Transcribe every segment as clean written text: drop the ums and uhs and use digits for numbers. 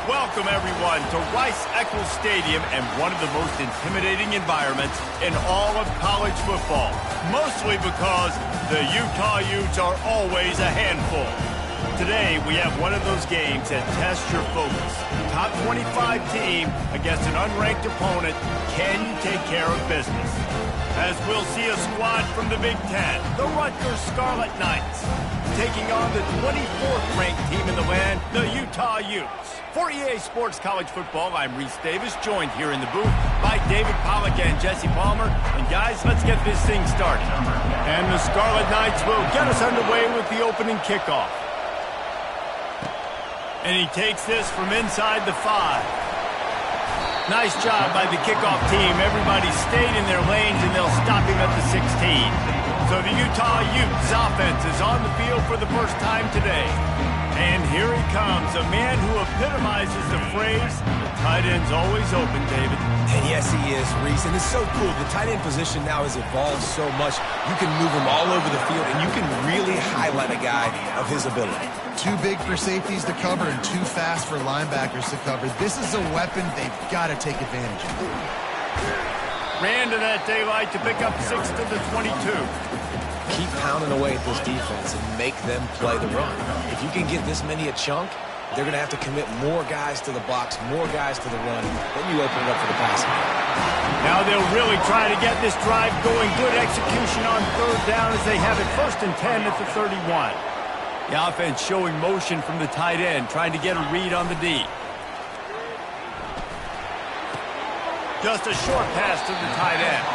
Welcome, everyone, to Rice-Eccles Stadium and one of the most intimidating environments in all of college football, mostly because the Utah Utes are always a handful. Today, we have one of those games that tests your focus. Top 25 team against an unranked opponent. Can you take care of business? As we'll see a squad from the Big Ten, the Rutgers Scarlet Knights, taking on the 24th ranked team in the land, the Utah Utes. For EA Sports College Football, I'm Reese Davis, joined here in the booth by David Pollack and Jesse Palmer. And guys, let's get this thing started. And the Scarlet Knights will get us underway with the opening kickoff. And he takes this from inside the 5. Nice job by the kickoff team. Everybody stayed in their lanes, and they'll stop him at the 16. So the Utah Utes offense is on the field for the first time today. And here he comes, a man who epitomizes the phrase, the tight end's always open, David. And yes, he is, Reese. And it's so cool. The tight end position now has evolved so much. You can move him all over the field, and you can really highlight a guy of his ability. Too big for safeties to cover and too fast for linebackers to cover. This is a weapon they've got to take advantage of. Ran to that daylight to pick up 6 to the 22. Keep pounding away at this defense and make them play the run. If you can get this many a chunk, they're going to have to commit more guys to the box, more guys to the run. Then you open it up for the passing game. Now they'll really try to get this drive going. Good execution on third down as they have it 1st and 10 at the 31. The offense showing motion from the tight end, trying to get a read on the D. Just a short pass to the tight end.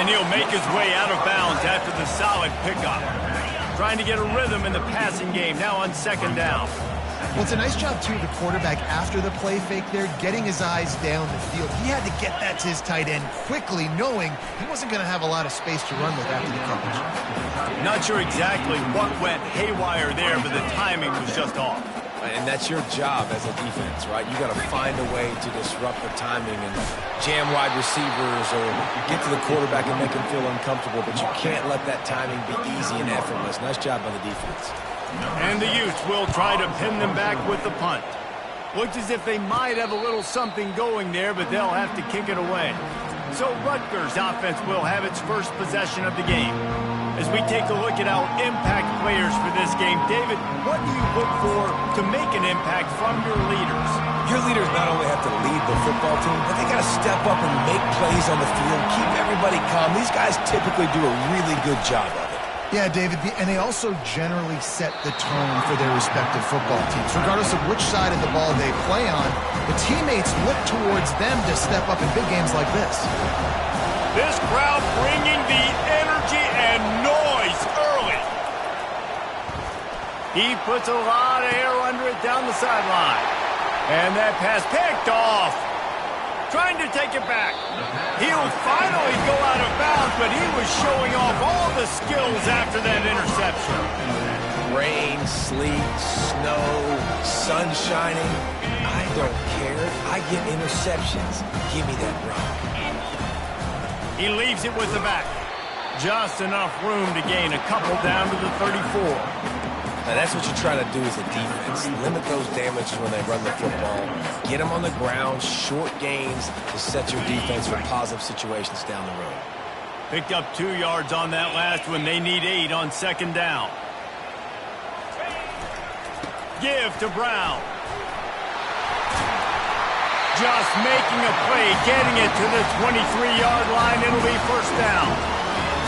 And he'll make his way out of bounds after the solid pickup. Trying to get a rhythm in the passing game now on 2nd down. Well, it's a nice job, too, the quarterback after the play fake there, getting his eyes down the field. He had to get that to his tight end quickly, knowing he wasn't going to have a lot of space to run with after the coverage. Not sure exactly what went haywire there, but the timing was just off. And that's your job as a defense, right? You got to find a way to disrupt the timing and jam wide receivers or get to the quarterback and make him feel uncomfortable, but you can't let that timing be easy and effortless. Nice job by the defense. And the Utes will try to pin them back with the punt. Looks as if they might have a little something going there, but they'll have to kick it away. So Rutgers offense will have its first possession of the game. As we take a look at our impact players for this game, David, what do you look for to make an impact from your leaders? Your leaders not only have to lead the football team, but they got to step up and make plays on the field, keep everybody calm. These guys typically do a really good job of it. Yeah, David, and they also generally set the tone for their respective football teams. Regardless of which side of the ball they play on, the teammates look towards them to step up in big games like this. This crowd bringing the energy and noise early. He puts a lot of air under it down the sideline. And that pass picked off. Trying to take it back. He'll finally go out of bounds, but he was showing off all the skills after that interception. Rain, sleet, snow, sun shining. I don't care. I get interceptions. Give me that rock. He leaves it with the back. Just enough room to gain a couple down to the 34. Now that's what you try to do as a defense. Limit those damages when they run the football. Get them on the ground, short gains to set your defense for positive situations down the road. Picked up 2 yards on that last one. They need 8 on 2nd down. Give to Brown. Just making a play, getting it to the 23-yard line. It'll be 1st down.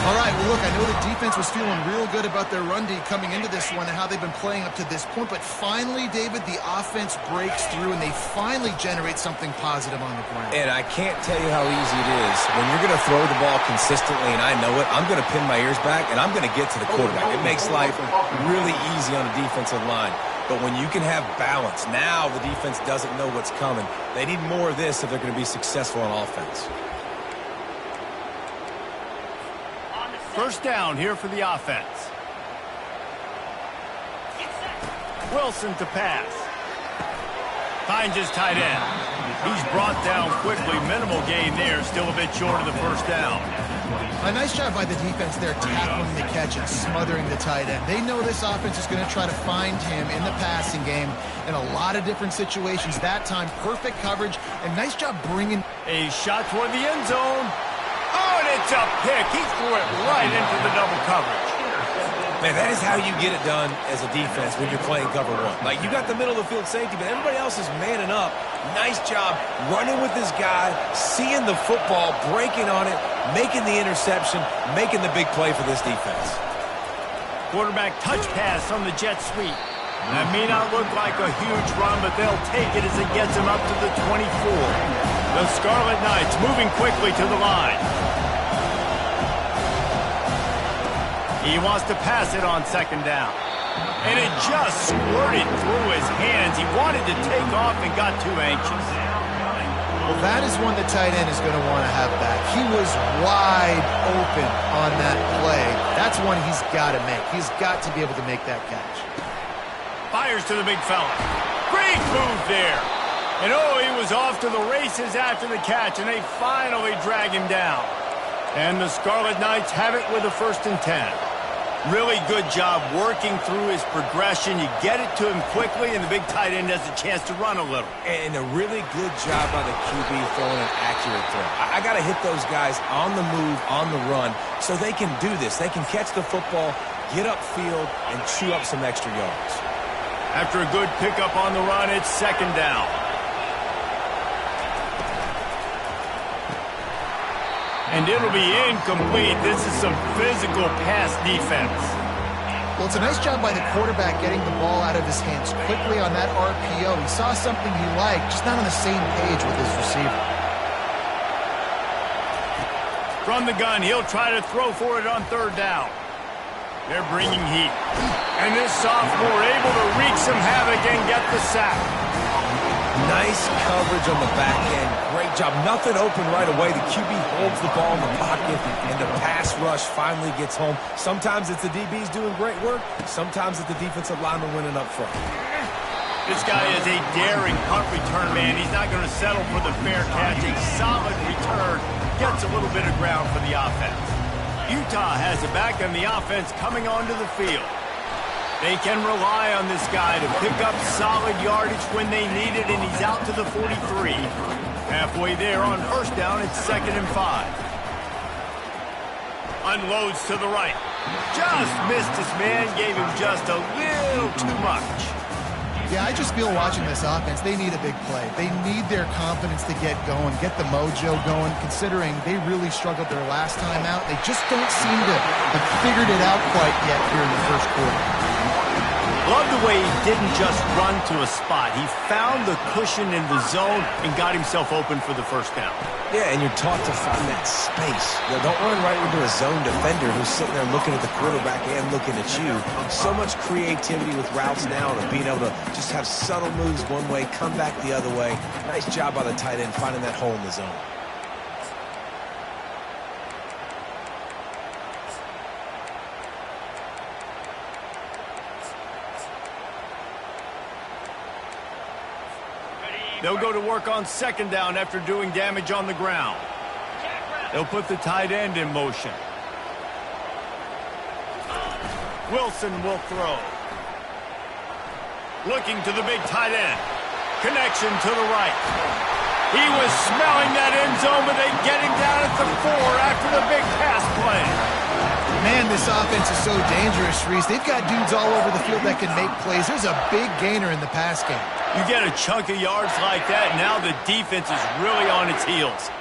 All right, well, look, I know the defense was feeling real good about their run D coming into this one and how they've been playing up to this point, but finally, David, the offense breaks through and they finally generate something positive on the ground. And I can't tell you how easy it is. When you're going to throw the ball consistently, and I know it, I'm going to pin my ears back, and I'm going to get to the quarterback. It makes life really easy on the defensive line. But when you can have balance, now the defense doesn't know what's coming. They need more of this if they're going to be successful on offense. 1st down here for the offense. Wilson to pass. Finds his tight end. He's brought down quickly. Minimal gain there. Still a bit short of the first down. A nice job by the defense there, tackling the catch and smothering the tight end. They know this offense is going to try to find him in the passing game in a lot of different situations. That time, perfect coverage, and nice job bringing a shot toward the end zone. Oh, and it's a pick. He threw it right into the double coverage. Man, that is how you get it done as a defense when you're playing cover one. Like, you got the middle of the field safety, but everybody else is manning up. Nice job running with this guy, seeing the football, breaking on it, making the interception, making the big play for this defense. Quarterback touch pass on the jet sweep. That may not look like a huge run, but they'll take it as it gets him up to the 24. The Scarlet Knights moving quickly to the line. He wants to pass it on second down. And it just squirted through his hands. He wanted to take off and got too anxious. Well, that is one the tight end is going to want to have back. He was wide open on that play. That's one he's got to make. He's got to be able to make that catch. Fires to the big fella. Great move there. And oh, he was off to the races after the catch, and they finally drag him down. And the Scarlet Knights have it with a 1st and 10. Really good job working through his progression. You get it to him quickly, and the big tight end has a chance to run a little. And a really good job by the QB throwing an accurate throw. I got to hit those guys on the move, on the run, so they can do this. They can catch the football, get upfield, and chew up some extra yards. After a good pickup on the run, it's second down. And it'll be incomplete. This is some physical pass defense. Well, it's a nice job by the quarterback getting the ball out of his hands quickly on that RPO. He saw something he liked, just not on the same page with his receiver. From the gun, he'll try to throw for it on third down. They're bringing heat. And this sophomore able to wreak some havoc and get the sack. Nice coverage on the back end. Great job. Nothing open right away. The QB holds the ball in the pocket, and the pass rush finally gets home. Sometimes it's the DBs doing great work. Sometimes it's the defensive lineman winning up front. This guy is a daring punt return man. He's not going to settle for the fair catch. A solid return gets a little bit of ground for the offense. Utah has it back, and the offense coming onto the field. They can rely on this guy to pick up solid yardage when they need it, and he's out to the 43. Halfway there on first down, it's 2nd and 5. Unloads to the right. Just missed his man, gave him just a little too much. Yeah, I just feel watching this offense, they need a big play. They need their confidence to get going, get the mojo going, considering they really struggled their last time out. They just don't seem to have figured it out quite yet here in the first quarter. Love the way he didn't just run to a spot. He found the cushion in the zone and got himself open for the first down. Yeah, and you're taught to find that space. You know, don't run right into a zone defender who's sitting there looking at the quarterback and looking at you. So much creativity with routes now and being able to just have subtle moves one way, come back the other way. Nice job by the tight end finding that hole in the zone. They'll go to work on second down after doing damage on the ground. They'll put the tight end in motion. Wilson will throw. Looking to the big tight end. Connection to the right. He was smelling that end zone, but they get him down at the 4 after the big pass play. Man, this offense is so dangerous, Reese. They've got dudes all over the field that can make plays. There's a big gainer in the pass game. You get a chunk of yards like that, now the defense is really on its heels.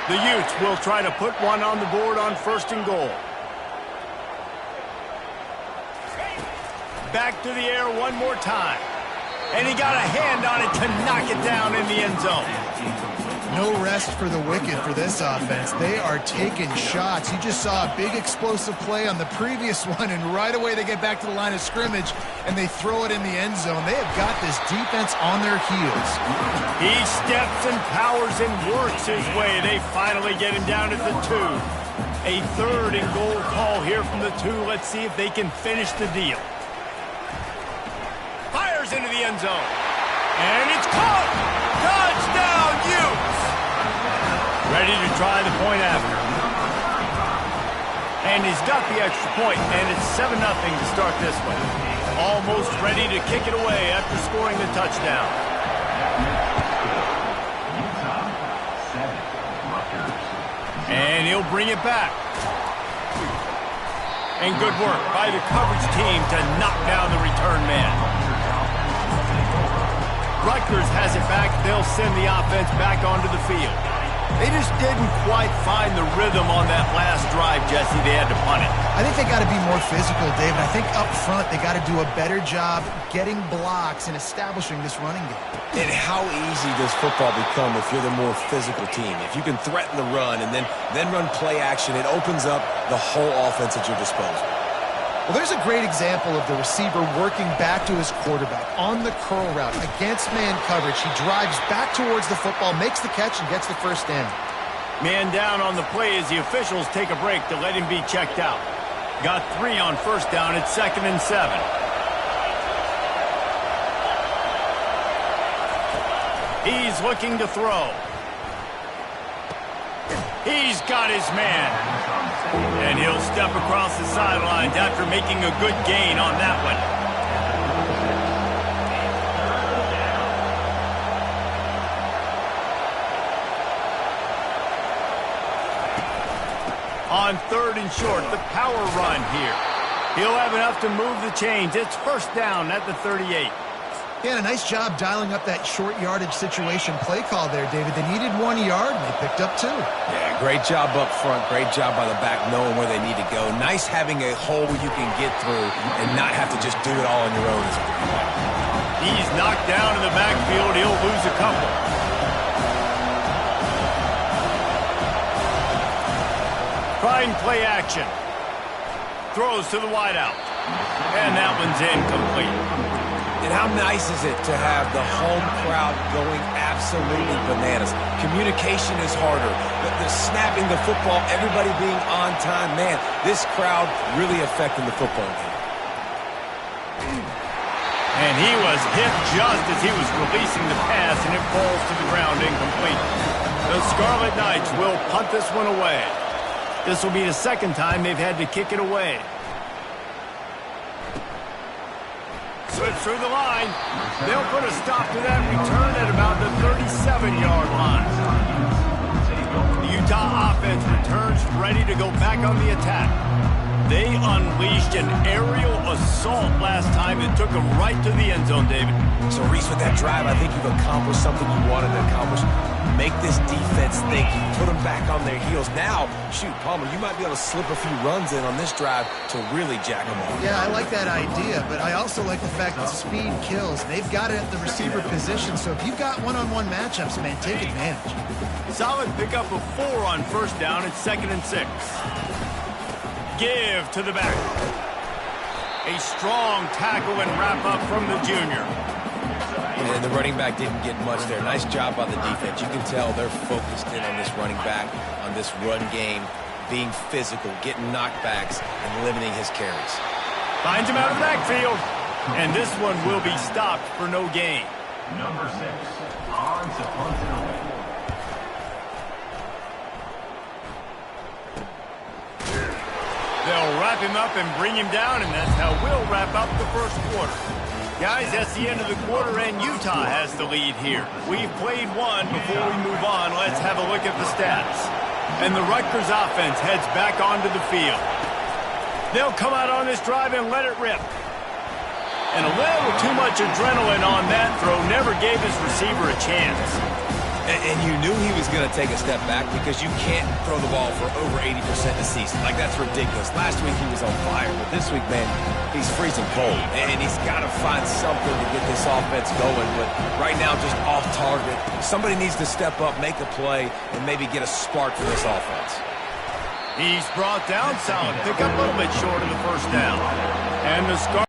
The Utes will try to put one on the board on 1st and goal. Back to the air one more time. And he got a hand on it to knock it down in the end zone. No rest for the wicked for this offense. They are taking shots. You just saw a big explosive play on the previous one, and right away they get back to the line of scrimmage, and they throw it in the end zone. They have got this defense on their heels. He steps and powers and works his way. They finally get him down at the 2. A 3rd and goal call here from the 2. Let's see if they can finish the deal. Fires into the end zone. And it's caught! Touchdown, try the point after. And he's got the extra point, and it's 7-0 to start this one. Almost ready to kick it away after scoring the touchdown. And he'll bring it back. And good work by the coverage team to knock down the return man. Rutgers has it back. They'll send the offense back onto the field. They just didn't quite find the rhythm on that last drive, Jesse. They had to punt it. I think they got to be more physical, David. I think up front they got to do a better job getting blocks and establishing this running game. And how easy does football become if you're the more physical team? If you can threaten the run and then run play action, it opens up the whole offense at your disposal. Well, there's a great example of the receiver working back to his quarterback on the curl route against man coverage. He drives back towards the football, makes the catch, and gets the first down. Man down on the play as the officials take a break to let him be checked out. Got 3 on first down. It's 2nd and 7. He's looking to throw. He's got his man. And he'll step across the sidelines after making a good gain on that one. On 3rd and short, the power run here. He'll have enough to move the chains. It's first down at the 38. Yeah, a nice job dialing up that short yardage situation play call there, David. They needed 1 yard, and they picked up 2. Yeah, great job up front. Great job by the back knowing where they need to go. Nice having a hole you can get through and not have to just do it all on your own. He's knocked down in the backfield. He'll lose a couple. Trying play action. Throws to the wideout. And that one's incomplete. And how nice is it to have the home crowd going absolutely bananas? Communication is harder. The snapping the football, everybody being on time. Man, this crowd really affecting the football game. And he was hit just as he was releasing the pass, and it falls to the ground incomplete. The Scarlet Knights will punt this one away. This will be the 2nd time they've had to kick it away. Slips through the line. They'll put a stop to that return at about the 37-yard line. The Utah offense returns ready to go back on the attack. They unleashed an aerial assault last time that took them right to the end zone, David. So, Reese, with that drive, I think you've accomplished something you wanted to accomplish. Make this defense think. Put them back on their heels. Now, shoot, Palmer, you might be able to slip a few runs in on this drive to really jack them off. Yeah, I like that idea, but I also like the fact that speed kills. They've got it at the receiver position, so if you've got one-on-one matchups, man, take advantage. Solid pickup of 4 on first down. It's 2nd and 6. Give to the back. A strong tackle and wrap-up from the junior. And the running back didn't get much there. Nice job by the defense. You can tell they're focused in on this running back, on this run game, being physical, getting knockbacks, and limiting his carries. Finds him out of the backfield. And this one will be stopped for no gain. Number 6, on to punt it away. They'll wrap him up and bring him down, and that's how we'll wrap up the first quarter. Guys, that's the end of the quarter, and Utah has the lead here. We've played one. Before we move on, let's have a look at the stats. And the Rutgers offense heads back onto the field. They'll come out on this drive and let it rip. And a little too much adrenaline on that throw never gave his receiver a chance. And you knew he was going to take a step back because you can't throw the ball for over 80% this season. Like, that's ridiculous. Last week he was on fire, but this week, man, he's freezing cold. And he's got to find something to get this offense going. But right now, just off target. Somebody needs to step up, make a play, and maybe get a spark for this offense. He's brought down solid. Pick up a little bit short of the first down. And the Scarlet.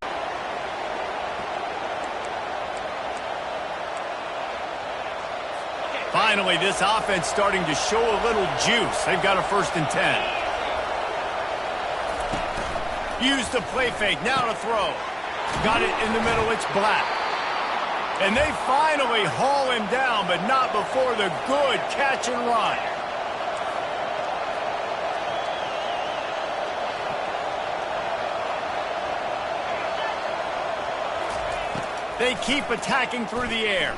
Finally, this offense starting to show a little juice. They've got a 1st and 10. Use the play fake. Now to throw. Got it in the middle. It's Black. And they finally haul him down, but not before the good catch and run. They keep attacking through the air.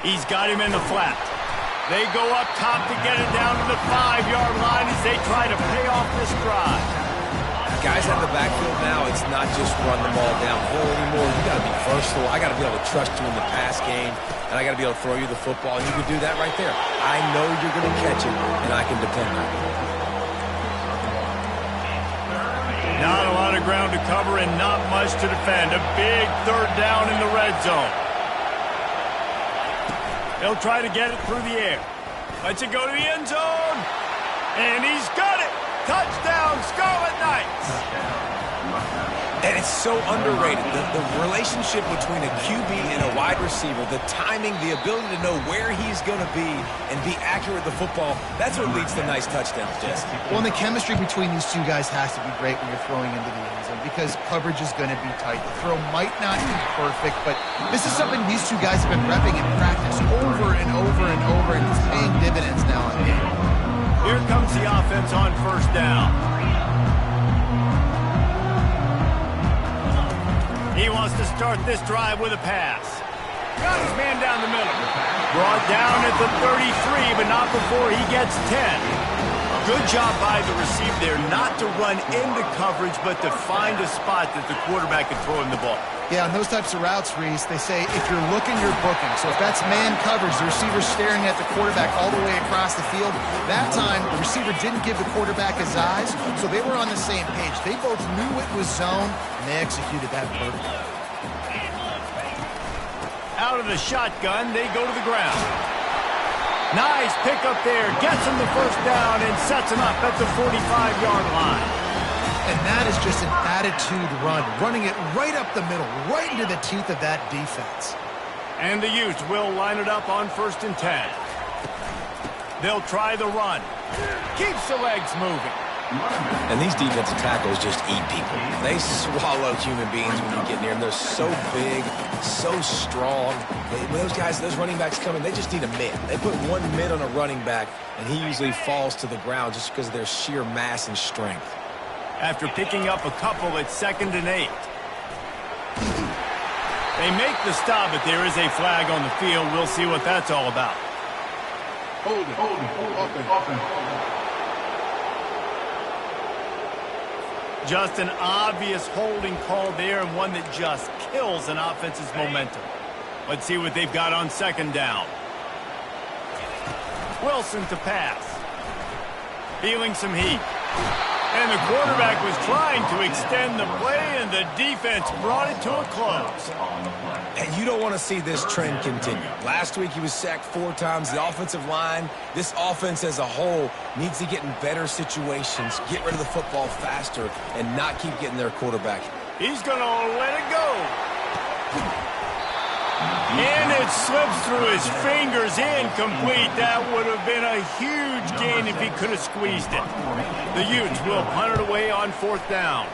He's got him in the flat. They go up top to get it down to the 5-yard line as they try to pay off this drive. Guys out of the backfield now, it's not just run the ball downhill anymore. You got to be versatile. I got to be able to trust you in the pass game, and I got to be able to throw you the football, and you can do that right there. I know you're going to catch it, and I can depend on it. Not a lot of ground to cover and not much to defend. A big third down in the red zone. They'll try to get it through the air. Lets it go to the end zone. And he's got it. Touchdown, Scarlet Knights. And it's so underrated. The relationship between a QB and a wide receiver, the timing, the ability to know where he's going to be and be accurate with the football, that's what leads to nice touchdowns, Jesse. Well, and the chemistry between these two guys has to be great when you're throwing into the end zone because coverage is going to be tight. The throw might not be perfect, but this is something these two guys have been repping in practice over and over and over, and it's paying dividends now in the game. Here comes the offense on first down. He wants to start this drive with a pass. Got his man down the middle. Brought down at the 33, but not before he gets 10. Good job by the receiver there not to run into coverage, but to find a spot that the quarterback can throw him the ball. Yeah, on those types of routes, Reese, they say if you're looking, you're booking. So if that's man coverage, the receiver's staring at the quarterback all the way across the field. That time, the receiver didn't give the quarterback his eyes, so they were on the same page. They both knew it was zone, and they executed that perfectly. Out of the shotgun, they go to the ground. Nice pickup there. Gets him the first down and sets him up at the 45-yard line. And that is just an attitude run, running it right up the middle, right into the teeth of that defense. And the Utes will line it up on 1st and 10. They'll try the run. Keeps the legs moving. And these defensive tackles just eat people. They swallow human beings when you get near them. They're so big, so strong. When those guys, those running backs come in, they just need a mid. They put one mid on a running back, and he usually falls to the ground just because of their sheer mass and strength. After picking up a couple at 2nd and 8. They make the stop, but there is a flag on the field. We'll see what that's all about. Hold it. Just an obvious holding call there, and one that just kills an offense's momentum. Let's see what they've got on 2nd down. Wilson to pass. Feeling some heat. And the quarterback was trying to extend the play, and the defense brought it to a close. And you don't want to see this trend continue. Last week he was sacked 4 times. The offensive line, this offense as a whole, needs to get in better situations, get rid of the football faster, and not keep getting their quarterback. He's going to let it go. And it slips through his fingers, incomplete. That would have been a huge gain if he could have squeezed it. The Utes will punt it away on 4th down.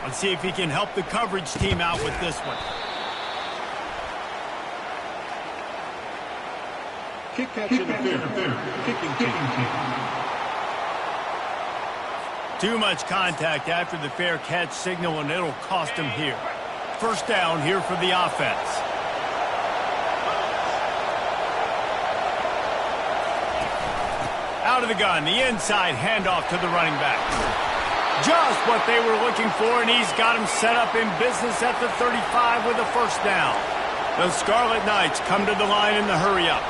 Let's see if he can help the coverage team out with this one. Kick catch interference. Kicking team. Too much contact after the fair catch signal, and it'll cost him here. 1st down here for the offense. Out of the gun, the inside handoff to the running back. Just what they were looking for, and he's got him set up in business at the 35 with a 1st down. The Scarlet Knights come to the line in the hurry-up.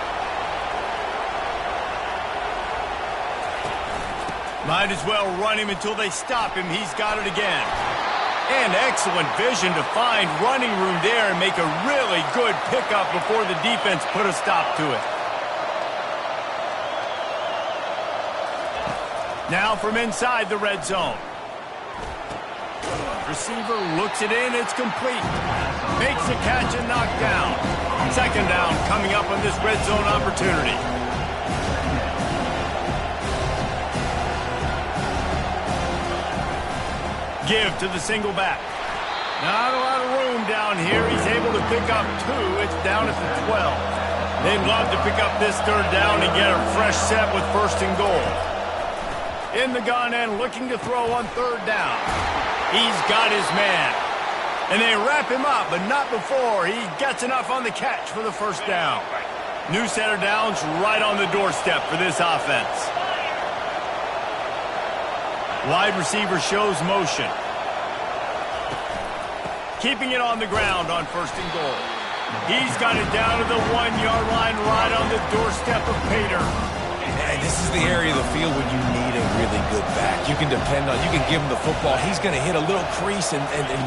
Might as well run him until they stop him. He's got it again. And excellent vision to find running room there and make a really good pickup before the defense put a stop to it. Now from inside the red zone. Receiver looks it in. It's complete. Makes the catch and knocked down. 2nd down coming up on this red zone opportunity. Give to the single back. Not a lot of room down here. He's able to pick up 2. It's down at the 12. They'd love to pick up this 3rd down and get a fresh set with 1st and goal. In the gun and looking to throw on 3rd down. He's got his man. And they wrap him up, but not before he gets enough on the catch for the first down. New set of downs right on the doorstep for this offense. Wide receiver shows motion. Keeping it on the ground on 1st and goal. He's got it down to the 1-yard line right on the doorstep of Pater. And this is the area of the field where you need a really good back. You can depend on, you can give him the football. He's going to hit a little crease and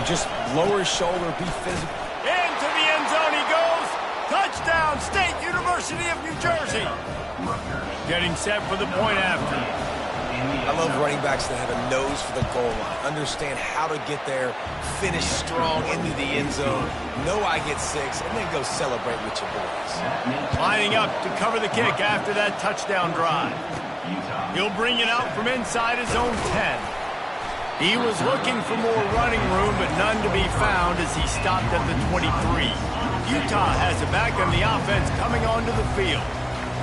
just lower his shoulder, be physical. Into the end zone he goes. Touchdown, State University of New Jersey. Getting set for the point after. I love running backs that have a nose for the goal line. Understand how to get there, finish strong into the end zone, know I get 6, and then go celebrate with your boys. Lining up to cover the kick after that touchdown drive. He'll bring it out from inside his own 10. He was looking for more running room, but none to be found as he stopped at the 23. Utah has it back on the offense coming onto the field.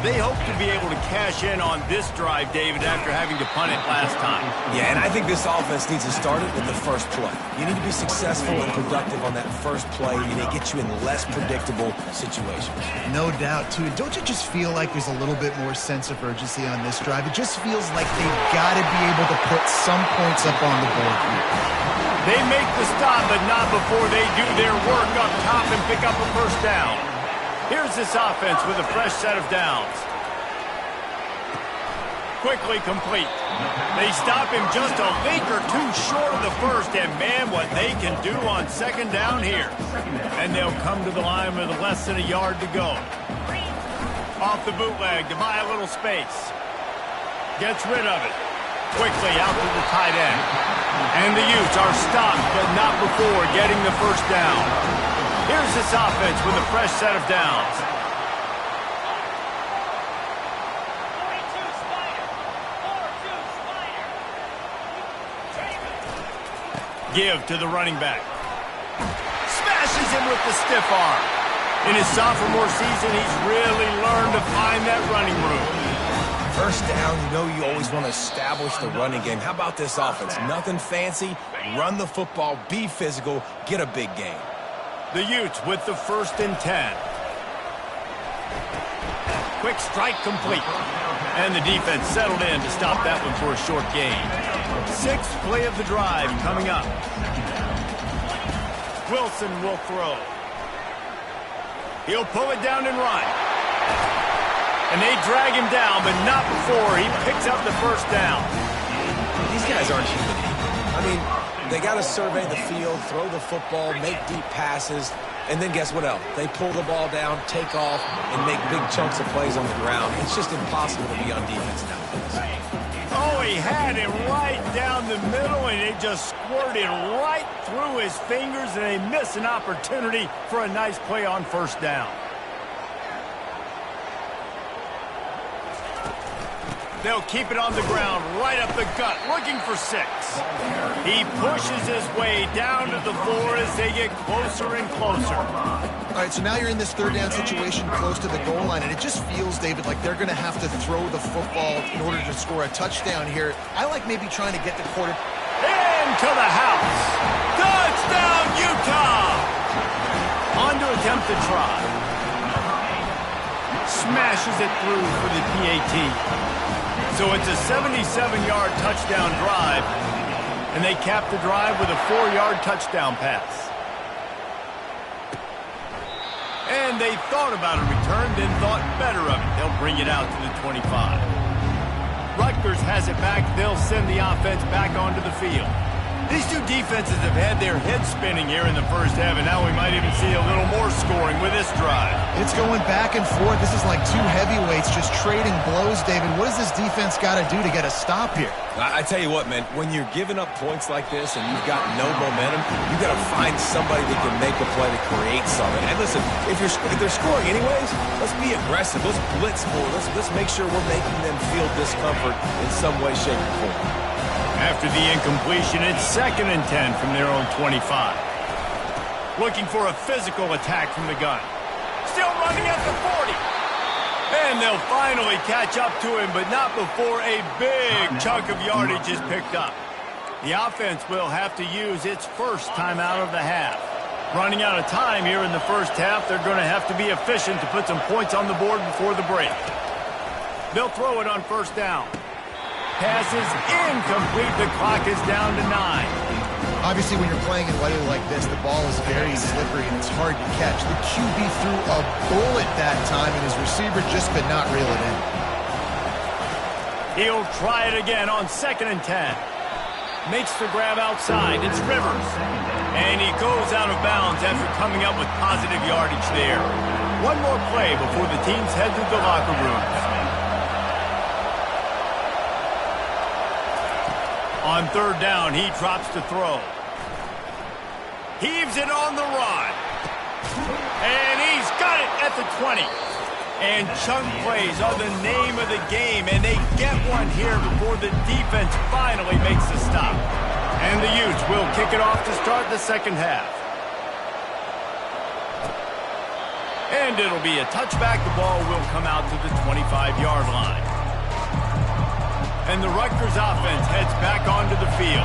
They hope to be able to cash in on this drive, David, after having to punt it last time. Yeah, and I think this offense needs to start it with the first play. You need to be successful and productive on that first play, and it gets you in less predictable situations. No doubt, too. Don't you just feel like there's a little bit more sense of urgency on this drive? It just feels like they've got to be able to put some points up on the board here. They make the stop, but not before they do their work up top and pick up a first down. Here's this offense with a fresh set of downs. Quickly complete. They stop him just a leak or two short of the first, and man, what they can do on 2nd down here. And they'll come to the line with less than a yard to go. Off the bootleg to buy a little space. Gets rid of it. Quickly out to the tight end. And the Utes are stopped, but not before getting the first down. Here's this offense with a fresh set of downs. Give to the running back. Smashes him with the stiff arm. In his sophomore season, he's really learned to find that running room. First down, you know you always want to establish the running game. How about this offense? Nothing fancy. Run the football, be physical, get a big gain. The Utes with the 1st and 10. Quick strike complete. And the defense settled in to stop that one for a short gain. 6th play of the drive coming up. Wilson will throw. He'll pull it down and run. And they drag him down, but not before he picks up the first down. These guys aren't human. I mean, they got to survey the field, throw the football, make deep passes, and then guess what else? They pull the ball down, take off, and make big chunks of plays on the ground. It's just impossible to be on defense nowadays. Oh, he had it right down the middle, and it just squirted right through his fingers, and they miss an opportunity for a nice play on 1st down. They'll keep it on the ground, right up the gut, looking for 6. He pushes his way down to the 4 as they get closer and closer. All right, so now you're in this 3rd down situation close to the goal line, and it just feels, David, like they're going to have to throw the football in order to score a touchdown here. I like maybe trying to get the quarter. Into the house. Touchdown, Utah! On to attempt the try. Smashes it through for the PAT. So it's a 77-yard touchdown drive, and they cap the drive with a 4-yard touchdown pass. And they thought about a return, then thought better of it. They'll bring it out to the 25. Rutgers has it back. They'll send the offense back onto the field. These two defenses have had their heads spinning here in the first half, and now we might even see a little more scoring with this drive. It's going back and forth. This is like two heavyweights just trading blows, David. What does this defense got to do to get a stop here? I tell you what, man, when you're giving up points like this and you've got no momentum, you got to find somebody that can make a play to create something. And listen, if they're scoring anyways, let's be aggressive. Let's blitz more. Let's make sure we're making them feel discomfort in some way, shape, or form. After the incompletion, it's 2nd and 10 from their own 25. Looking for a physical attack from the gun. Still running at the 40. And they'll finally catch up to him, but not before a big chunk of yardage is picked up. The offense will have to use its first timeout of the half. Running out of time here in the first half, they're going to have to be efficient to put some points on the board before the break. They'll throw it on first down. Pass is incomplete. The clock is down to 9. Obviously, when you're playing in weather like this, the ball is very slippery and it's hard to catch. The QB threw a bullet that time, and his receiver just could not reel it in. He'll try it again on 2nd and 10. Makes the grab outside. It's Rivers. And he goes out of bounds after coming up with positive yardage there. One more play before the teams head to the locker rooms. On 3rd down, he drops to throw. Heaves it on the run. And he's got it at the 20. And chunk plays are the name of the game, and they get one here before the defense finally makes the stop. And the Utes will kick it off to start the second half. And it'll be a touchback. The ball will come out to the 25-yard line. And the Rutgers offense heads back onto the field.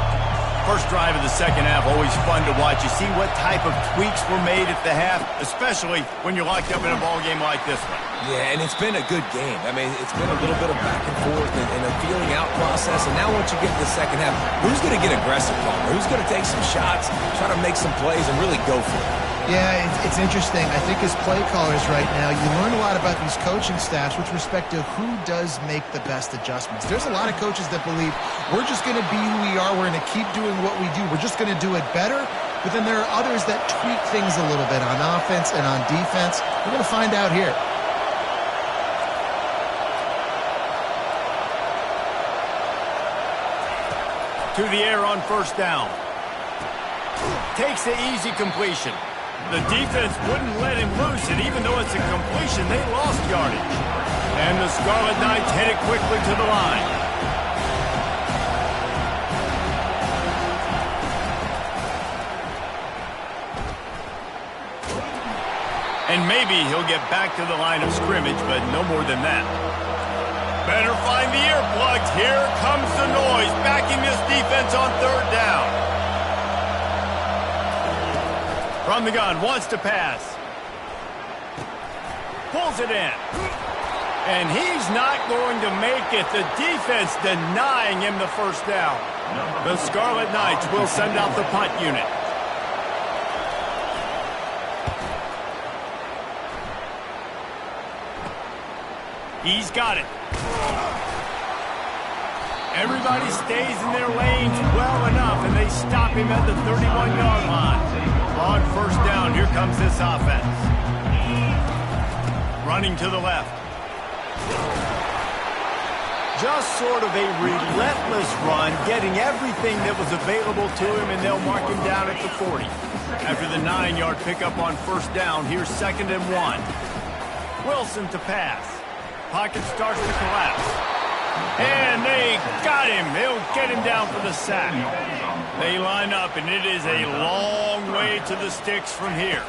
First drive of the second half, always fun to watch. You see what type of tweaks were made at the half, especially when you're locked up in a ball game like this one. Yeah, and it's been a good game. I mean, it's been a little bit of back and forth and a feeling out process. And now once you get to the second half, who's going to get aggressive, Palmer? Who's going to take some shots, try to make some plays, and really go for it? Yeah, it's interesting. I think as play callers right now, you learn a lot about these coaching staffs with respect to who does make the best adjustments. There's a lot of coaches that believe we're just going to be who we are. We're going to keep doing what we do. We're just going to do it better. But then there are others that tweak things a little bit on offense and on defense. We're going to find out here. To the air on first down. Takes the easy completion. The defense wouldn't let him loose, and even though it's a completion, they lost yardage. And the Scarlet Knights hit it quickly to the line. And maybe he'll get back to the line of scrimmage, but no more than that. Better find the earplugs. Here comes the noise, backing this defense on 3rd down. From the gun, wants to pass. Pulls it in. And he's not going to make it. The defense denying him the first down. The Scarlet Knights will send out the punt unit. He's got it. Everybody stays in their lanes well enough, and they stop him at the 31-yard line. On first down, here comes this offense. Running to the left. Just sort of a relentless run, getting everything that was available to him, and they'll mark him down at the 40. After the 9-yard pickup on first down, here's 2nd and 1. Wilson to pass. Pocket starts to collapse. And they got him. They'll get him down for the sack. They line up, and it is a long way to the sticks from here.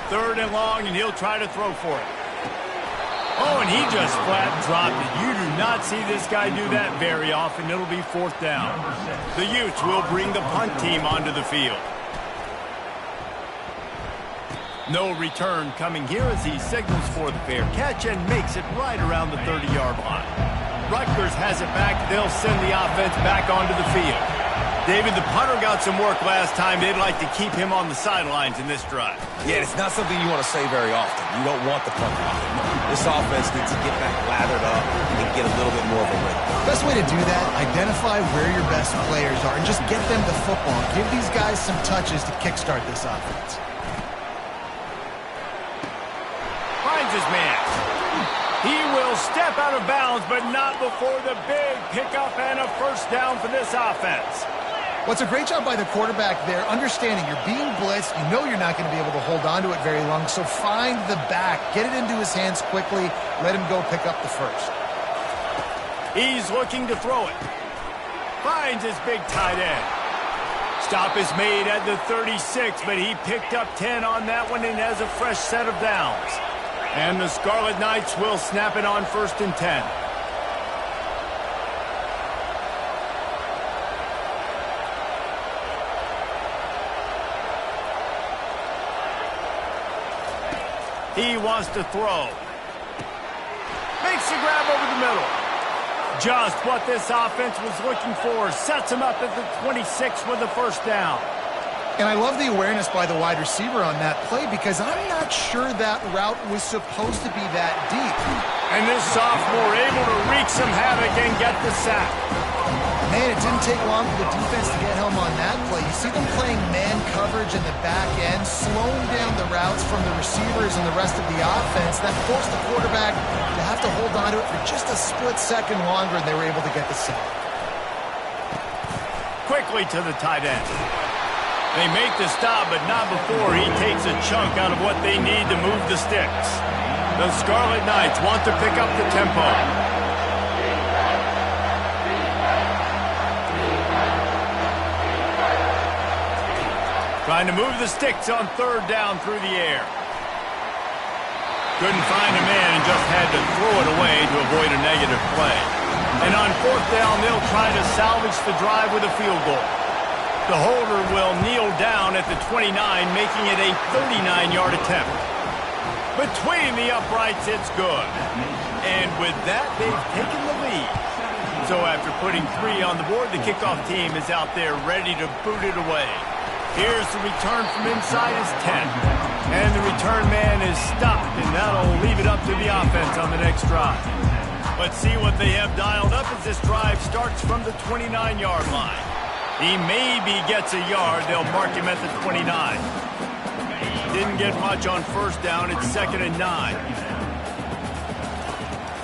3rd and long, and he'll try to throw for it. Oh, and he just flat dropped it. You do not see this guy do that very often. It'll be 4th down. The Utes will bring the punt team onto the field. No return coming here as he signals for the fair catch and makes it right around the 30-yard line. Rutgers has it back. They'll send the offense back onto the field. David, the punter got some work last time. They'd like to keep him on the sidelines in this drive. Yeah, it's not something you want to say very often. You don't want the punter on. This offense needs to get back lathered up and get a little bit more of a rhythm. Best way to do that, identify where your best players are and just get them the football. Give these guys some touches to kickstart this offense. Finds his man. He will step out of bounds, but not before the big pickup and a first down for this offense. Well, it's a great job by the quarterback there, understanding you're being blitzed. You know you're not going to be able to hold on to it very long, so find the back. Get it into his hands quickly. Let him go pick up the first. He's looking to throw it. Finds his big tight end. Stop is made at the 36, but he picked up 10 on that one and has a fresh set of downs. And the Scarlet Knights will snap it on 1st and 10. He wants to throw. Makes the grab over the middle. Just what this offense was looking for. Sets him up at the 26 with the first down. And I love the awareness by the wide receiver on that play because I'm not sure that route was supposed to be that deep. And this sophomore able to wreak some havoc and get the sack. Man, it didn't take long for the defense to get home on that play. You see them playing man coverage in the back end, slowing down the routes from the receivers and the rest of the offense. That forced the quarterback to have to hold on to it for just a split second longer, and they were able to get the sack. Quickly to the tight end. They make the stop, but not before he takes a chunk out of what they need to move the sticks. The Scarlet Knights want to pick up the tempo. Trying to move the sticks on third down through the air. Couldn't find a man and just had to throw it away to avoid a negative play. And on fourth down, they'll try to salvage the drive with a field goal. The holder will kneel down at the 29, making it a 39-yard attempt. Between the uprights, it's good. And with that, they've taken the lead. So after putting 3 on the board, the kickoff team is out there ready to boot it away. Here's the return from inside his 10. And the return man is stopped, and that'll leave it up to the offense on the next drive. Let's see what they have dialed up as this drive starts from the 29-yard line. He maybe gets a yard. They'll mark him at the 29. Didn't get much on first down. It's 2nd and 9.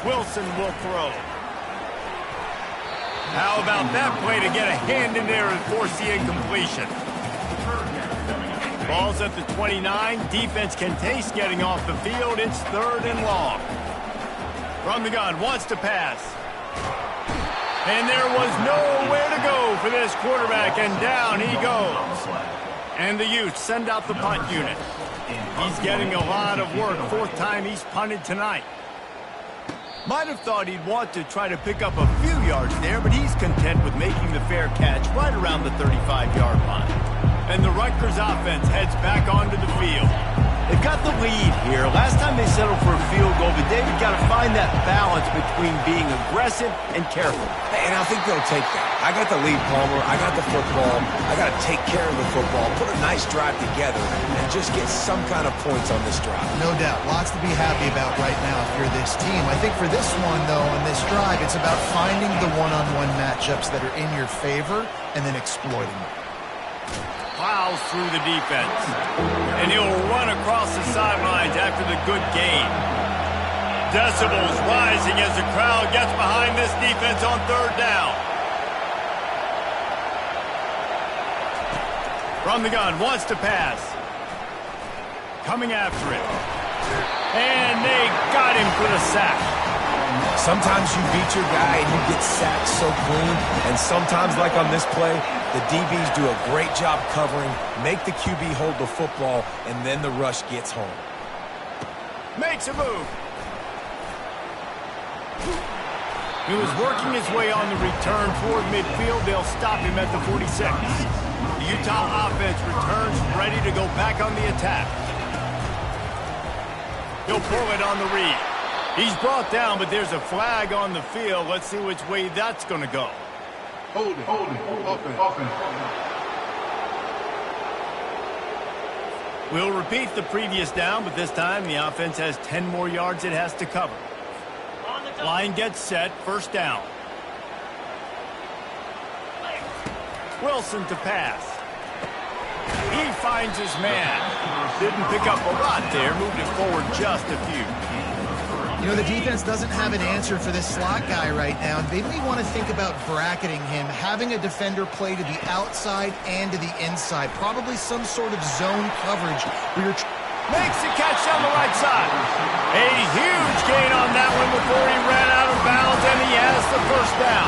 Wilson will throw. How about that play to get a hand in there and force the incompletion? Ball's at the 29. Defense can taste getting off the field. It's 3rd and long. From the gun, wants to pass. And there was nowhere to go for this quarterback, and down he goes. And the Utes send out the punt unit. He's getting a lot of work. 4th time he's punted tonight. Might have thought he'd want to try to pick up a few yards there, but he's content with making the fair catch right around the 35-yard line. And the Rutgers offense heads back onto the field. They've got the lead here. Last time they settled for a field goal, but David got to find that balance between being aggressive and careful. And I think they'll take that. I got the lead, Palmer. I got the football. I got to take care of the football, put a nice drive together, and just get some kind of points on this drive. No doubt. Lots to be happy about right now if you're this team. I think for this one, though, on this drive, it's about finding the one-on-one matchups that are in your favor and then exploiting them. Plows through the defense. And he'll run across the sidelines after the good gain. Decibels rising as the crowd gets behind this defense on 3rd down. From the gun, wants to pass. Coming after it. And they got him for the sack. Sometimes you beat your guy and you get sacked so clean, and sometimes, like on this play, the DBs do a great job covering, make the QB hold the football, and then the rush gets home. Makes a move. He was working his way on the return toward midfield. They'll stop him at the 46. The Utah offense returns ready to go back on the attack. He'll pull it on the read. He's brought down, but there's a flag on the field. Let's see which way that's going to go. Hold it, offense. We'll repeat the previous down, but this time the offense has 10 more yards it has to cover. Line gets set, 1st down. Wilson to pass. He finds his man. Didn't pick up a lot there, moved it forward just a few. You know, the defense doesn't have an answer for this slot guy right now. They may want to think about bracketing him, having a defender play to the outside and to the inside. Probably some sort of zone coverage where you're... Makes the catch down the right side. A huge gain on that one before he ran out of bounds, and he has the 1st down.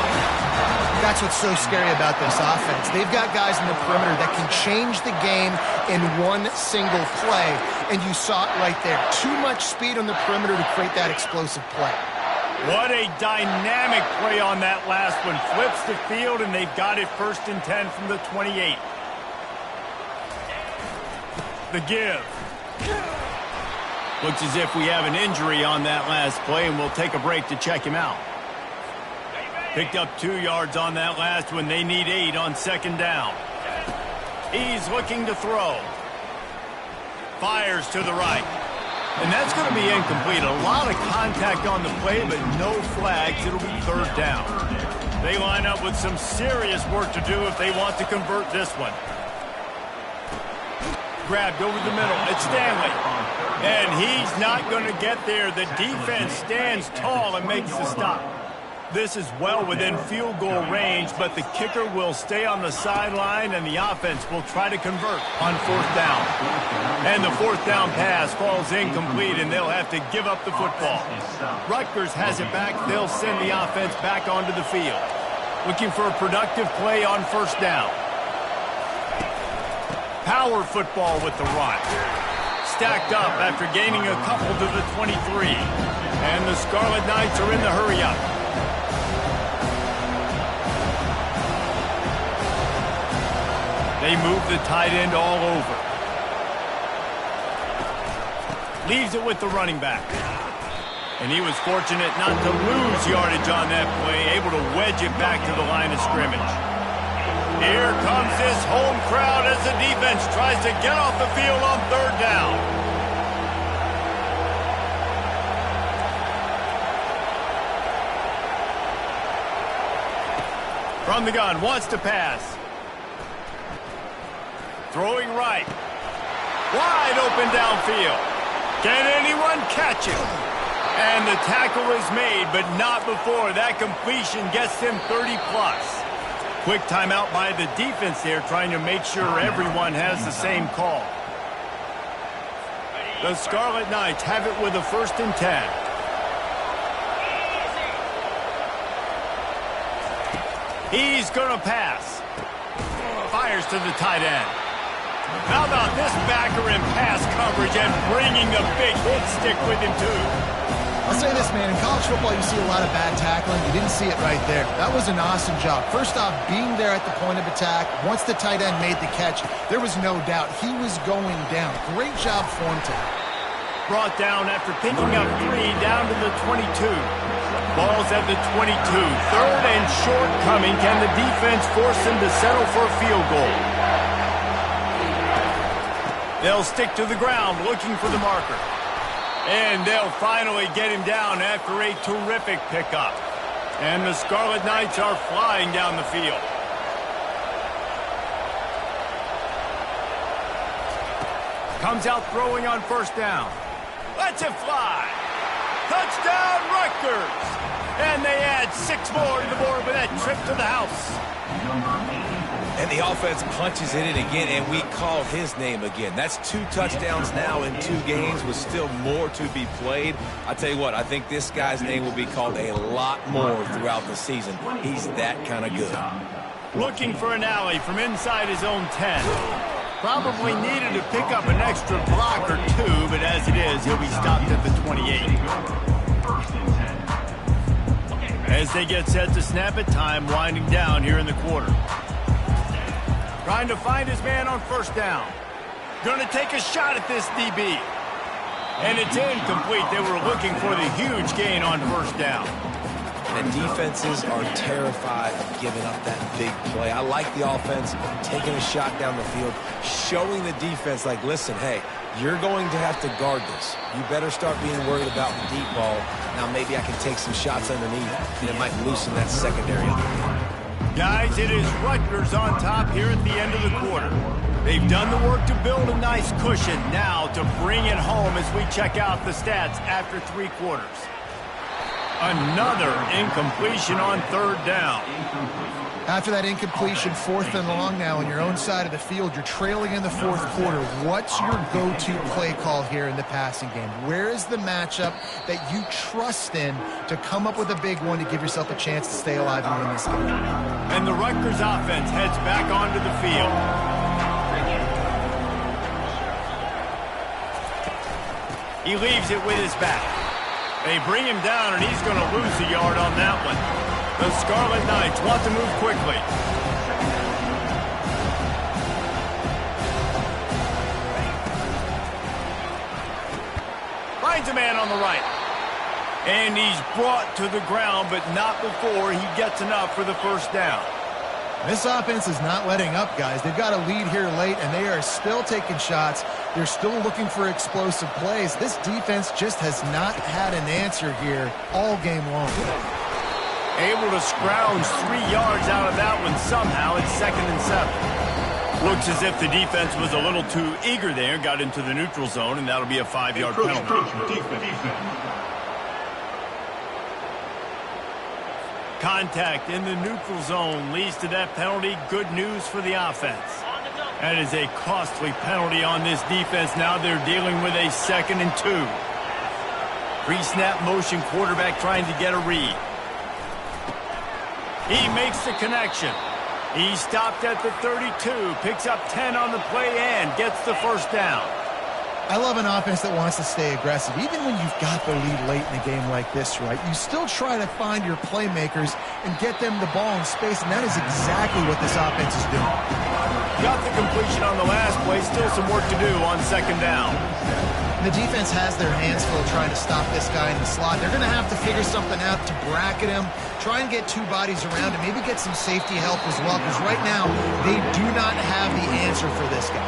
That's what's so scary about this offense. They've got guys in the perimeter that can change the game in one single play, and you saw it right there. Too much speed on the perimeter to create that explosive play. What a dynamic play on that last one. Flips the field, and they've got it 1st and 10 from the 28. The give. Looks as if we have an injury on that last play, and we'll take a break to check him out. Picked up 2 yards on that last one. They need 8 on 2nd down. He's looking to throw. Fires to the right. And that's going to be incomplete. A lot of contact on the play, but no flags. It'll be 3rd down. They line up with some serious work to do if they want to convert this one. Grabbed over the middle. It's Stanley. And he's not going to get there. The defense stands tall and makes the stop. This is well within field goal range, but the kicker will stay on the sideline, and the offense will try to convert on 4th down. And the 4th down pass falls incomplete, and they'll have to give up the football. Rutgers has it back. They'll send the offense back onto the field. Looking for a productive play on 1st down. Power football with the run. Stacked up after gaining a couple to the 23. And the Scarlet Knights are in the hurry-up. They move the tight end all over. Leaves it with the running back. And he was fortunate not to lose yardage on that play, able to wedge it back to the line of scrimmage. Here comes this home crowd as the defense tries to get off the field on 3rd down. From the gun, wants to pass. Throwing right. Wide open downfield. Can anyone catch him? And the tackle is made, but not before that completion gets him 30-plus. Quick timeout by the defense there, trying to make sure everyone has the same call. The Scarlet Knights have it with a 1st and 10. He's going to pass. Fires to the tight end. How about this backer in pass coverage and bringing the big hit stick with him, too? I'll say this, man. In college football, you see a lot of bad tackling. You didn't see it right there. That was an awesome job. First off, being there at the point of attack. Once the tight end made the catch, there was no doubt he was going down. Great job for him, Ted. Brought down after picking up 3 down to the 22. Ball's at the 22. 3rd and short coming. Can the defense force him to settle for a field goal? They'll stick to the ground looking for the marker. And they'll finally get him down after a terrific pickup. And the Scarlet Knights are flying down the field. Comes out throwing on 1st down. Lets it fly. Touchdown, Rutgers! And they add 6 more to the board with that trip to the house. And the offense punches in it again, and we call his name again. That's 2 touchdowns now in 2 games with still more to be played. I tell you what, I think this guy's name will be called a lot more throughout the season. He's that kind of good. Looking for an alley from inside his own 10. Probably needed to pick up an extra block or 2, but as it is, he'll be stopped at the 28. As they get set to snap it, time winding down here in the quarter. Trying to find his man on 1st down. Going to take a shot at this DB. And it's incomplete. They were looking for the huge gain on 1st down. And defenses are terrified of giving up that big play. I like the offense taking a shot down the field, showing the defense like, listen, hey, you're going to have to guard this. You better start being worried about the deep ball. Now maybe I can take some shots underneath, and it might loosen that secondary up. Guys, it is Rutgers on top here at the end of the quarter. They've done the work to build a nice cushion. Now to bring it home as we check out the stats after 3 quarters. Another incompletion on 3rd down. After that incompletion, 4th and long now on your own side of the field. You're trailing in the 4th quarter. What's your go-to play call here in the passing game? Where is the matchup that you trust in to come up with a big one to give yourself a chance to stay alive and win this game? And the Rutgers offense heads back onto the field. He leaves it with his back. They bring him down, and he's going to lose a yard on that one. The Scarlet Knights want to move quickly. finds a man on the right. And he's brought to the ground, but not before he gets enough for the first down. This offense is not letting up, guys. They've got a lead here late, and they are still taking shots. They're still looking for explosive plays. This defense just has not had an answer here all game long. Able to scrounge 3 yards out of that one somehow. It's 2nd and 7. Looks as if the defense was a little too eager there, got into the neutral zone, and that'll be a 5-yard penalty. Contact in the neutral zone leads to that penalty. Good news for the offense. That is a costly penalty on this defense. Now they're dealing with a 2nd and 2. Pre-snap motion, quarterback trying to get a read. He makes the connection. He stopped at the 32, picks up 10 on the play and gets the first down. I love an offense that wants to stay aggressive. Even when you've got the lead late in a game like this, right, you still try to find your playmakers and get them the ball in space, and that is exactly what this offense is doing. Got the completion on the last play. Still some work to do on 2nd down. The defense has their hands full trying to stop this guy in the slot. They're going to have to figure something out to bracket him, try and get 2 bodies around him, maybe get some safety help as well, because right now they do not have the answer for this guy.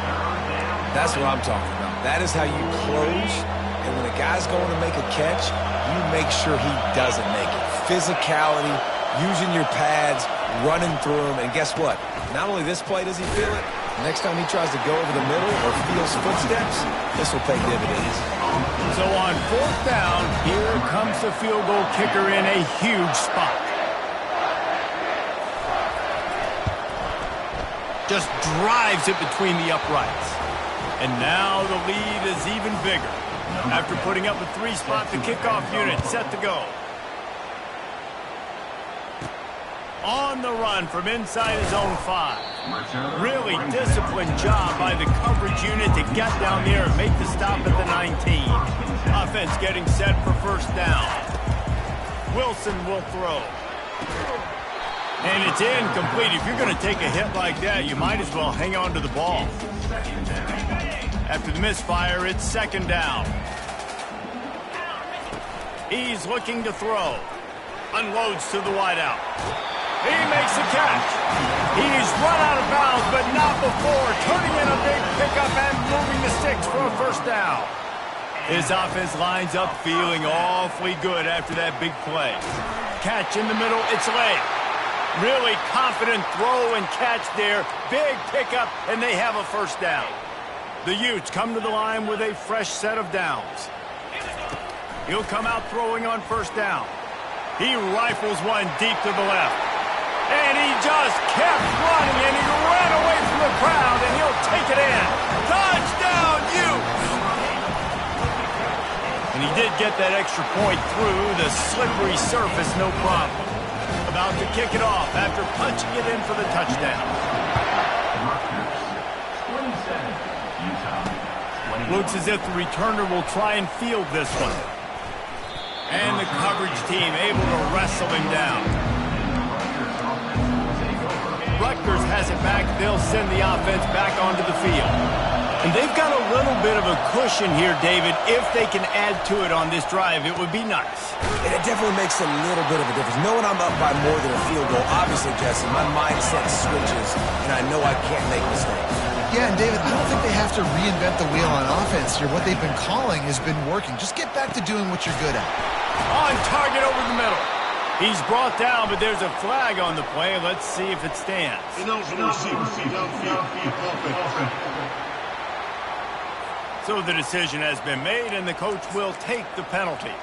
That's what I'm talking about. That is how you close, and when a guy's going to make a catch, you make sure he doesn't make it. Physicality, using your pads, running through him, and guess what? Not only this play does he feel it, next time he tries to go over the middle or feels footsteps, this will pay dividends. So on 4th down, here comes the field goal kicker in a huge spot. Just drives it between the uprights. And now the lead is even bigger. After putting up a 3-spot, the kickoff unit set to go. On the run from inside his own 5. Really disciplined job by the coverage unit to get down there and make the stop at the 19. Offense getting set for first down. Wilson will throw. And it's incomplete. If you're going to take a hit like that, you might as well hang on to the ball. After the misfire, it's 2nd down. He's looking to throw. Unloads to the wideout. He makes a catch. He's run out of bounds, but not before turning in a big pickup and moving the sticks for a first down. His offense lines up feeling awfully good after that big play. Catch in the middle, it's late. Really confident throw and catch there. Big pickup, and they have a first down. The Utes come to the line with a fresh set of downs. He'll come out throwing on first down. He rifles one deep to the left. And he just kept running, and he ran away from the crowd, and he'll take it in. Touchdown, Utes! And he did get that extra point through the slippery surface, no problem. About to kick it off after punching it in for the touchdown. Looks as if the returner will try and field this one. And the coverage team able to wrestle him down. Rutgers has it back. They'll send the offense back onto the field. And they've got a little bit of a cushion here, David. If they can add to it on this drive, it would be nice. And it definitely makes a little bit of a difference. Knowing I'm up by more than a field goal, obviously, Jesse, my mindset switches, and I know I can't make mistakes. Yeah, and David, I don't think they have to reinvent the wheel on offense here. What they've been calling has been working. Just get back to doing what you're good at. On target over the middle. He's brought down, but there's a flag on the play. Let's see if it stands. So the decision has been made, and the coach will take the penalty.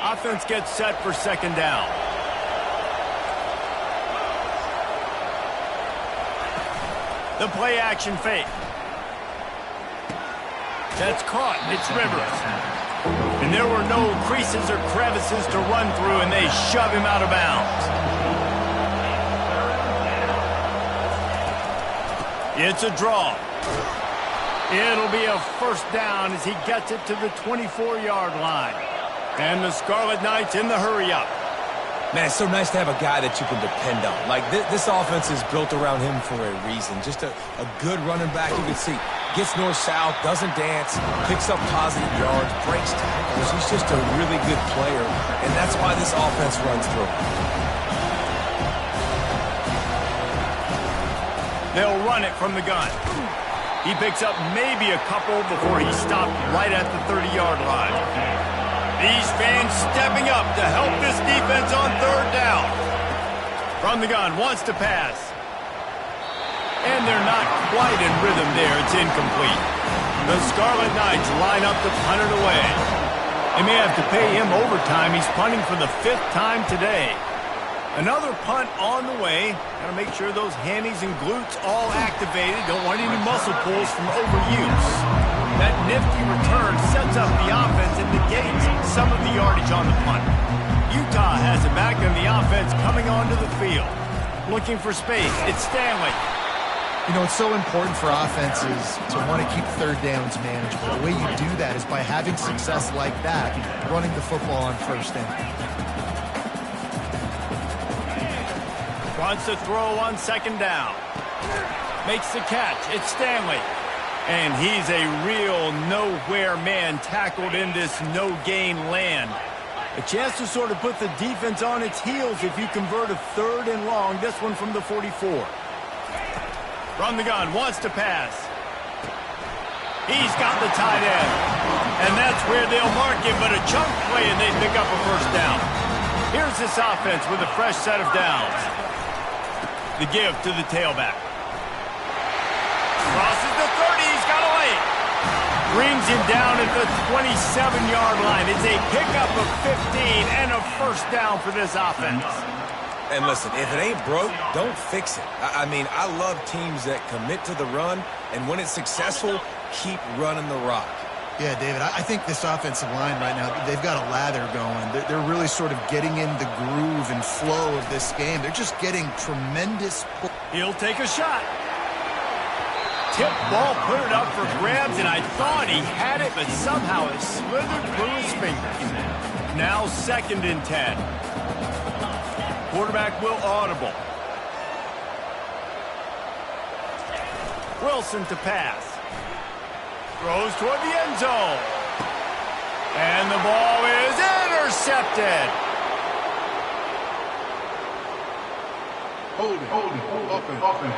Offense gets set for 2nd down. The play action fake. That's caught. It's Rivers. And there were no creases or crevices to run through, and they shove him out of bounds. It's a draw. It'll be a first down as he gets it to the 24-yard line. And the Scarlet Knights in the hurry-up. Man, it's so nice to have a guy that you can depend on. Like, this offense is built around him for a reason. Just a good running back. You can see Gets north-south, doesn't dance, picks up positive yards, breaks tackles. He's just a really good player, and that's why this offense runs through him. They'll run it from the gun. He picks up maybe a couple before he stopped right at the 30-yard line. These fans stepping up to help this defense on third down. From the gun, wants to pass. And they're not quite in rhythm there. It's incomplete. The Scarlet Knights line up to punt it away. They may have to pay him overtime. He's punting for the 5th time today. Another punt on the way. Got to make sure those hammies and glutes all activated. Don't want any muscle pulls from overuse. That nifty return sets up the offense and negates some of the yardage on the punt. Utah has it back and the offense coming onto the field. Looking for space. It's Stanley. You know, it's so important for offenses to want to keep third downs manageable. The way you do that is by having success like that, running the football on first down. Wants to throw on second down. Makes the catch. It's Stanley. And he's a real nowhere man tackled in this no-gain land. A chance to sort of put the defense on its heels if you convert a 3rd and long. This one from the 44. From the gun, wants to pass. He's got the tight end. And that's where they'll mark him, but a chunk play and they pick up a first down. Here's this offense with a fresh set of downs. The give to the tailback. Crosses the 30, he's got a lane. Brings him down at the 27-yard line. It's a pickup of 15 and a first down for this offense. And listen, if it ain't broke, don't fix it. I mean, I love teams that commit to the run, and when it's successful, keep running the rock. Yeah, David, I think this offensive line right now, they've got a lather going. They're really sort of getting in the groove and flow of this game. They're just getting tremendous. He'll take a shot. Tip ball, put it up for grabs, and I thought he had it, but somehow it slithered through his fingers. Now 2nd and 10. Quarterback will audible. Wilson to pass. Throws toward the end zone. And the ball is intercepted. Hold it. Offense.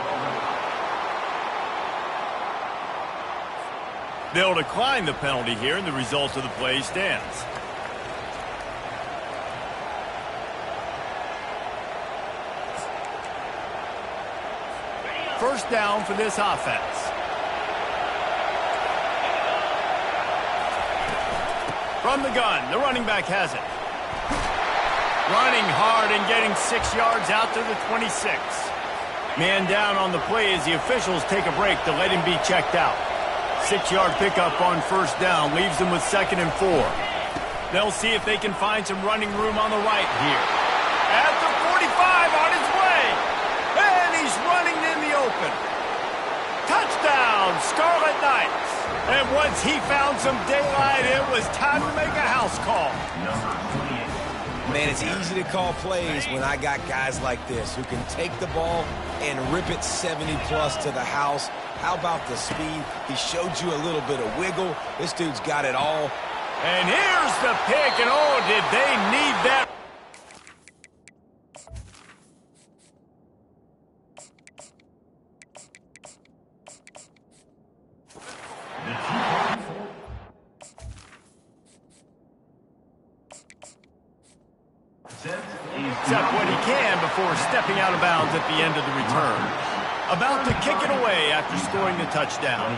They'll decline the penalty here, and the result of the play stands. First down for this offense. From the gun, the running back has it. Running hard and getting 6 yards out to the 26. Man down on the play as the officials take a break to let him be checked out. 6-yard pickup on first down leaves them with 2nd and 4. They'll see if they can find some running room on the right here. At the 45 on his way. And he's running in the open. Touchdown, Scarlet Knights. And once he found some daylight, it was time to make a house call. Man, it's easy to call plays when I got guys like this who can take the ball and rip it 70-plus to the house. How about the speed? He showed you a little bit of wiggle. This dude's got it all. And here's the pick, and oh, did they need that. Except what he can before stepping out of bounds at the end of the return. About to kick it away after scoring the touchdown.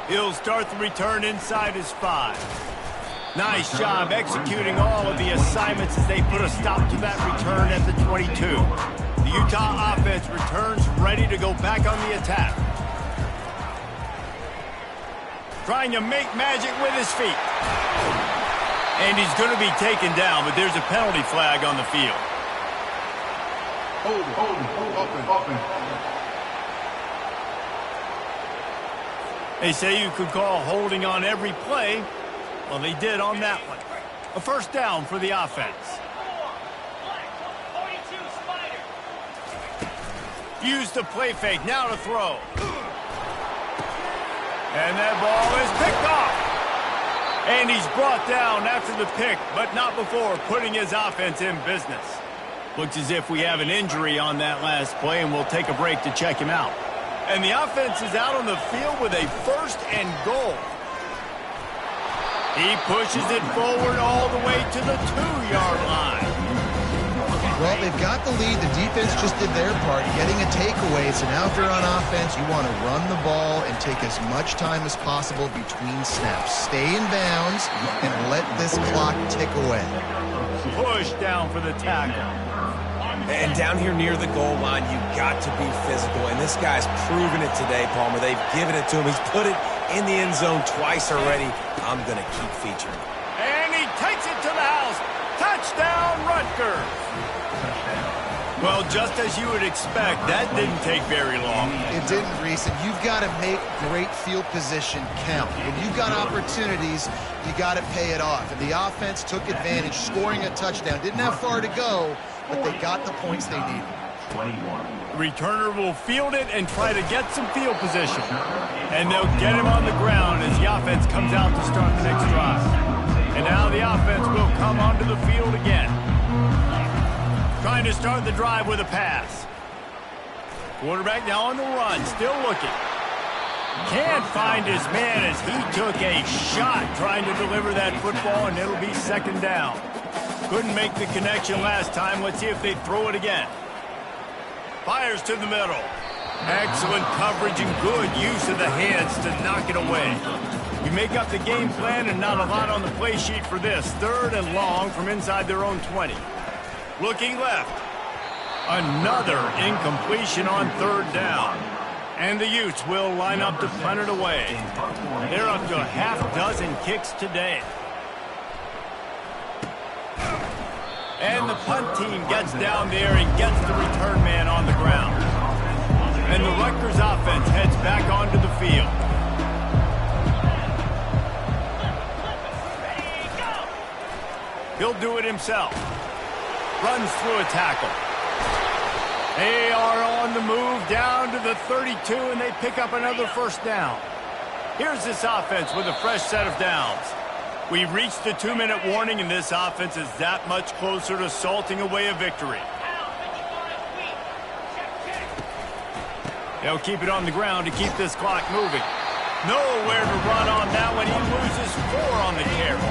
He'll start the return inside his 5. Nice job executing all of the assignments as they put a stop to that return at the 22. The Utah offense returns ready to go back on the attack. Trying to make magic with his feet. And he's going to be taken down, but there's a penalty flag on the field. Hold it. Offense. They say you could call holding on every play. Well, they did on that one. A first down for the offense. Use the play fake. Now to throw. And that ball is picked off. And he's brought down after the pick, but not before putting his offense in business. Looks as if we have an injury on that last play, and we'll take a break to check him out. And the offense is out on the field with a 1st and goal. He pushes it forward all the way to the 2-yard line. Well, they've got the lead. The defense just did their part, getting a takeaway. So now if you're on offense, you want to run the ball and take as much time as possible between snaps. Stay in bounds and let this clock tick away. Push down for the tackle. And down here near the goal line, you've got to be physical. And this guy's proven it today, Palmer. They've given it to him. He's put it in the end zone twice already. I'm going to keep featuring. And he takes it to the house. Touchdown, Rutgers. Well, just as you would expect, that didn't take very long. It didn't, Reese, and you've got to make great field position count. When you've got opportunities, you got to pay it off. And the offense took advantage, scoring a touchdown. Didn't have far to go, but they got the points they needed. Returner will field it and try to get some field position. And they'll get him on the ground as the offense comes out to start the next drive. And now the offense will come onto the field again. Trying to start the drive with a pass. Quarterback now on the run, still looking. Can't find his man as he took a shot trying to deliver that football, and it'll be 2nd down. Couldn't make the connection last time. Let's see if they throw it again. Fires to the middle. Excellent coverage and good use of the hands to knock it away. We make up the game plan and not a lot on the play sheet for this. 3rd and long from inside their own 20. Looking left. Another incompletion on 3rd down. And the Utes will line up to punt it away. They're up to a half-dozen kicks today. And the punt team gets down there and gets the return man on the ground. And the Rutgers offense heads back onto the field. He'll do it himself. Runs through a tackle. They are on the move down to the 32, and they pick up another 1st down. Here's this offense with a fresh set of downs. We've reached the 2-minute warning, and this offense is that much closer to salting away a victory. They'll keep it on the ground to keep this clock moving. Nowhere to run on that one. He loses 4 on the carry.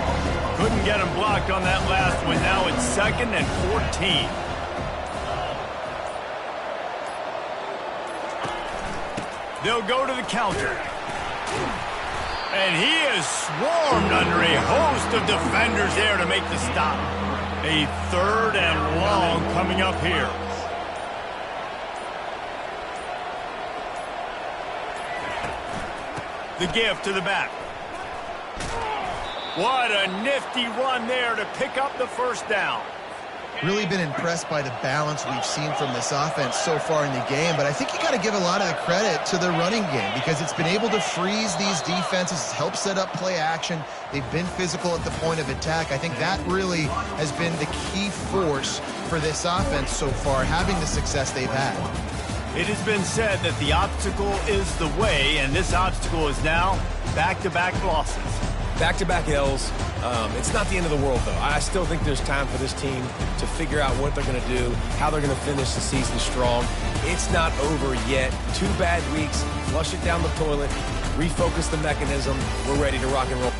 Couldn't get him blocked on that last one. Now it's 2nd and 14. They'll go to the counter. And he is swarmed under a host of defenders there to make the stop. A 3rd and long coming up here. The give to the back. What a nifty run there to pick up the 1st down. Really been impressed by the balance we've seen from this offense so far in the game, but I think you got to give a lot of the credit to the running game because it's been able to freeze these defenses, help set up play action. They've been physical at the point of attack. I think that really has been the key force for this offense so far, having the success they've had. It has been said that the obstacle is the way, and this obstacle is now back-to-back losses. Back-to-back L's. It's not the end of the world, though. I still think there's time for this team to figure out what they're going to do, how they're going to finish the season strong. It's not over yet. 2 bad weeks. Flush it down the toilet. Refocus the mechanism. We're ready to rock and roll.